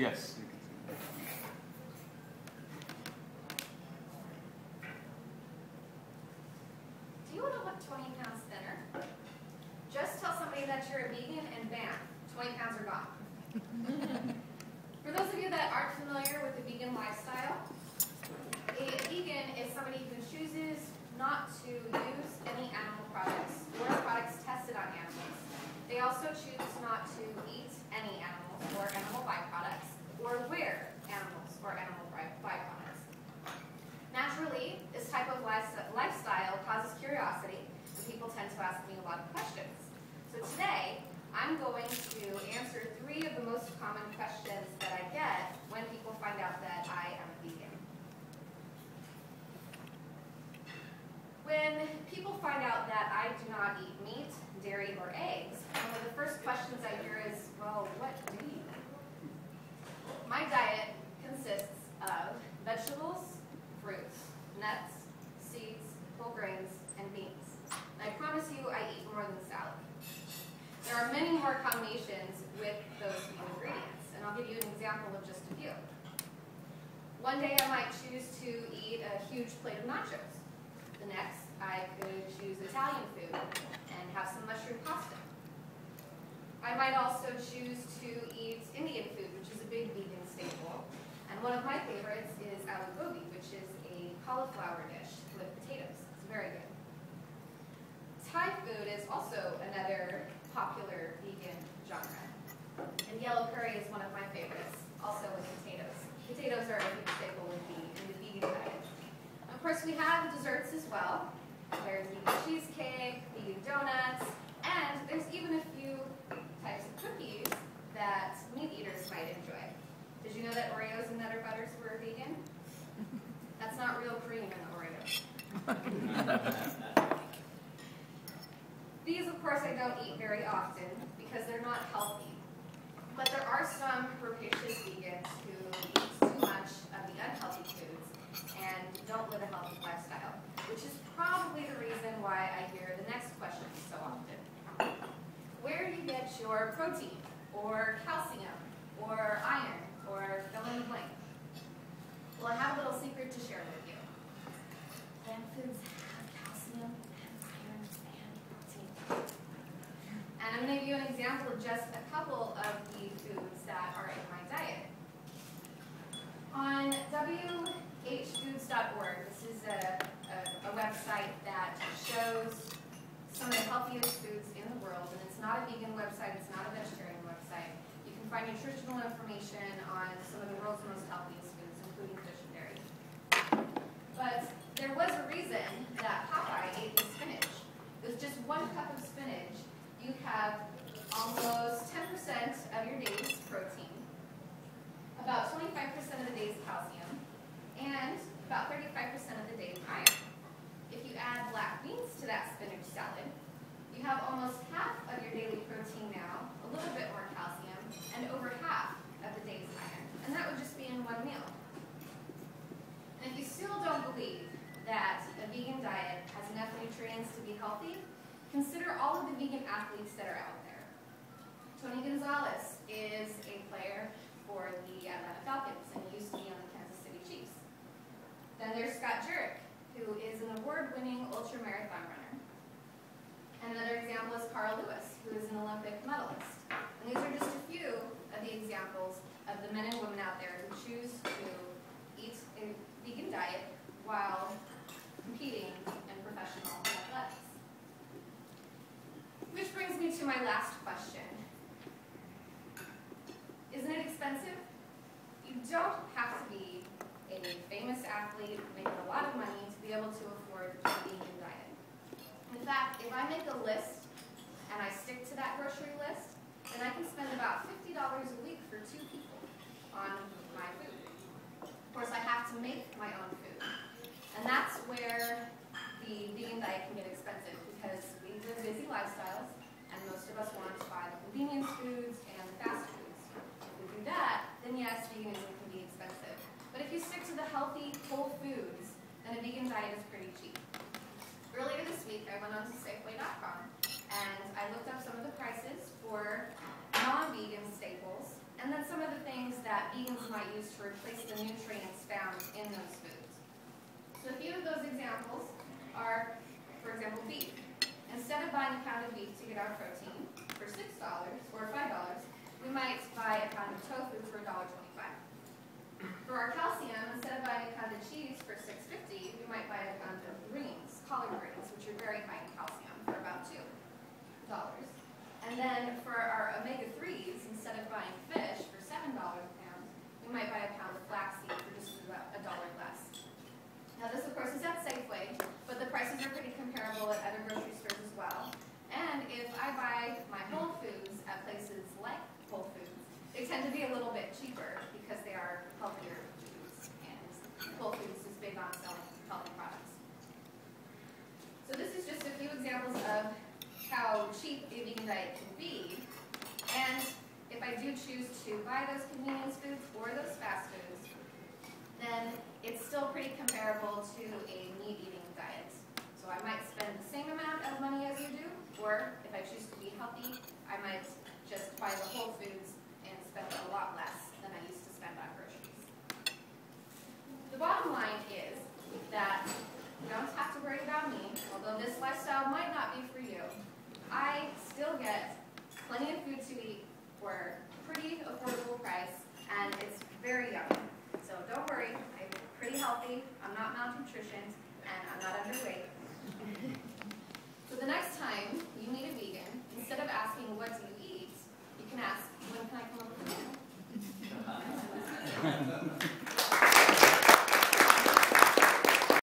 Yes. Do you want to look 20 pounds thinner? Just tell somebody that you're a vegan and bam, 20 pounds are gone. For those of you that aren't familiar with the vegan lifestyle, a vegan is somebody who chooses not to use any animal products or products tested on animals. They also choose not to eat any animals or animal byproducts or wear animals or animal byproducts. Naturally, this type of lifestyle causes curiosity, and people tend to ask me a lot of questions. So today, I'm going to answer 3 of the most common questions that I get when people find out that I am a vegan. When people find out that I do not eat meat, dairy, or eggs, one of the first questions I hear is, well, what do you eat? My diet consists of vegetables, fruits, nuts, seeds, whole grains, and beans. And I promise you I eat more than salad. There are many more combinations with those few ingredients, and I'll give you an example of just a few. One day I might choose to eat a huge plate of nachos. The next, I could choose Italian food and have some mushroom pasta. I might also choose to eat Indian food, which is a big vegan staple. And one of my favorites is aloo gobi, which is a cauliflower dish with potatoes. It's very good. Thai food is also another popular vegan genre. And yellow curry is one of my favorites, also with potatoes. Potatoes are a big staple in the vegan diet. Of course, we have desserts as well. There's vegan cheesecake, vegan donuts, and there's even a few types of cookies that meat eaters might enjoy. Did you know that Oreos and Nutter Butters were vegan? That's not real cream in the Oreos. These, of course, I don't eat very often because they're not healthy. But there are some rapacious vegans who eat too much of the unhealthy foods and don't live a healthy lifestyle, which is probably the reason why I hear the next question so often. Where do you get your protein, or calcium, or iron, or fill in the blank? Well, I have a little secret to share with you. Plant foods have calcium, and iron, and protein. And I'm going to give you an example of just a couple of the foods that are in my diet. On whfoods.org, this is a website that shows some of the healthiest foods in the world, and it's not a vegan website, it's not a vegetarian website. You can find nutritional information on some of the world's most healthiest foods, including fish and dairy. But there was a reason that Popeye ate the spinach. With just 1 cup of spinach, you have almost 10% of your day's protein, about 25% of the day's calcium, and about 35% of the day's iron. If you add black beans to that spinach salad, you have almost half of your daily protein now, a little bit more calcium, and over half of the day's iron. And that would just be in 1 meal. And if you still don't believe that a vegan diet has enough nutrients to be healthy, consider all of the vegan athletes that are out there. Tony Gonzalez is a player for the Atlanta Falcons, and he used to be on the Kansas City Chiefs. Then there's Scott Jurek, who is an award-winning ultramarathon runner. And another example is Carl Lewis, who is an Olympic medalist. And these are just a few of the examples of the men and women out there who choose to eat a vegan diet while competing in professional athletics. Which brings me to my last question. Isn't it expensive? You don't have to be a famous athlete making a lot of money to be able to afford a vegan diet. In fact, if I make a list and I stick to that grocery list, then I can spend about $50 a week for 2 people on my food. Of course, I have to make my own food. And that's where the vegan diet can get expensive, because we live busy lifestyles, and most of us want to buy the convenience foods and the fast foods. If we do that, then yes, veganism can be expensive. But if you stick to the healthy, whole foods, then a vegan diet is pretty cheap. Earlier this week, I went on to Safeway.com, and I looked up some of the prices for non-vegan staples, and then some of the things that use to replace the nutrients found in those foods. So a few of those examples are, for example, beef. Instead of buying a pound of beef to get our protein for $6 or $5, we might buy a pound of tofu for $1.25. For our calcium, instead of buying a pound of cheese for $6.50, we might buy a pound of greens, collard greens, which are very high in calcium, for about $2. And then for our omega-3s, instead of buying fish for $7 a pound, we might buy a pound of flaxseed for just about $1 less. Now this, of course, is at Safeway, but the prices are pretty comparable at other grocery stores as well. And if I buy my Whole Foods at places like Whole Foods, they tend to be a little bit cheaper because they are healthier foods, and Whole Foods is big on selling healthy products. So this is just a few examples of how cheap a vegan diet can be, and if I do choose to buy those convenience foods or those fast foods, then it's still pretty comparable to a meat-eating diet. So I might spend the same amount of money as you do, or if I choose to be healthy, I might just buy the Whole Foods and spend a lot less than I used to spend on groceries. The bottom line is that you don't have to worry about me, although this lifestyle might not be for you. I still get plenty of food to eat for a pretty affordable price, and it's very yummy. So don't worry, I'm pretty healthy, I'm not malnutritioned, and I'm not underweight. So the next time you meet a vegan, instead of asking what do you eat, you can ask, when can I come over for dinner?